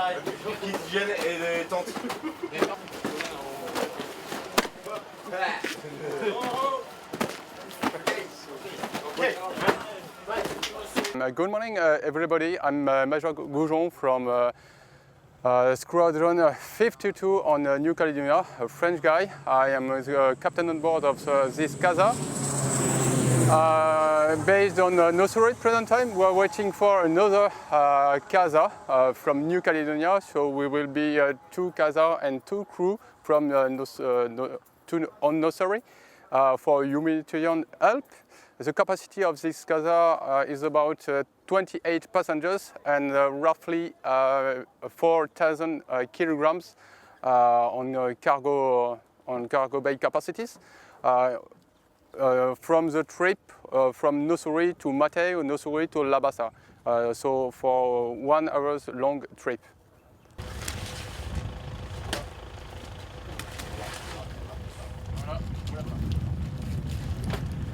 Divisional et tente. Good morning, everybody. I'm Major Goujon from Squadron 52 on New Caledonia, a French guy. I am the captain on board of this Casa. Based on Nosuri at present time, we are waiting for another Casa from New Caledonia. So we will be 2 Casa and 2 crew from on Nosuri for humanitarian help. The capacity of this Casa is about 28 passengers and roughly 4,000 kilograms on cargo bay capacities. From the trip from Nosuri to Mate or Nosuri to Labasa, so for 1 hour long trip.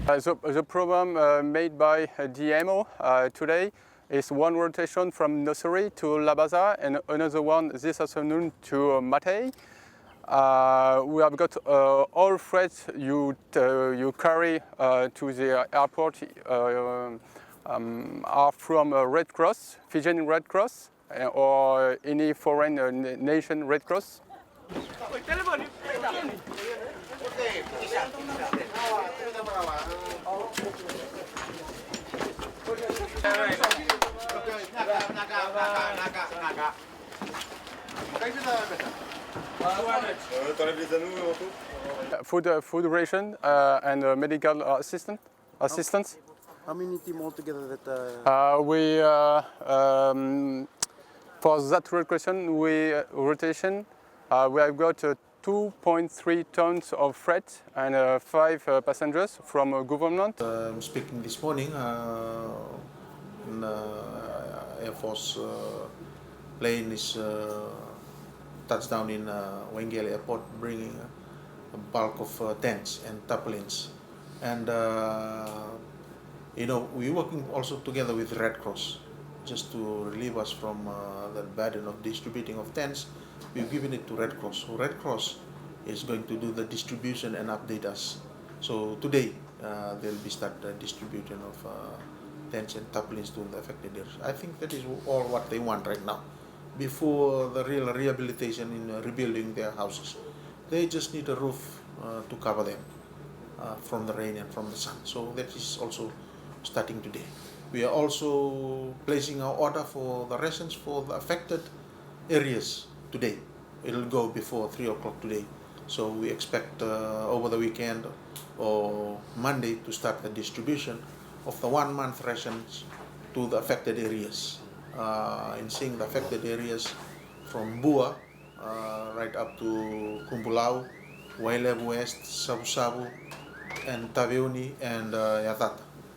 The program made by DMO today is 1 rotation from Nosuri to Labasa and another one this afternoon to Mate. We have got all freight you carry to the airport are from Red Cross, Fijian Red Cross, or any foreign nation Red Cross. Food ration and medical assistance. How many team altogether that? For that rotation, we have got 2.3 tons of freight and 5 passengers from government. I'm speaking this morning. An Air Force plane is touchdown in Waiqele airport, bringing a bulk of tents and tarpaulins. And we're working also together with Red Cross, just to relieve us from the burden of distributing of tents. We've given it to Red Cross. So Red Cross is going to do the distribution and update us. So today they'll be start the distribution of tents and tarpaulins to the affected areas. I think that is all what they want right now. Before the real rehabilitation in rebuilding their houses, they just need a roof to cover them from the rain and from the sun. So that is also starting today. We are also placing our order for the rations for the affected areas today. It'll go before 3 o'clock today. So we expect over the weekend or Monday to start the distribution of the 1 month rations to the affected areas. In seeing the affected areas from Bua right up to Kumpulau, Waiqele West, Sabu Sabu, and Taveuni and Yatata.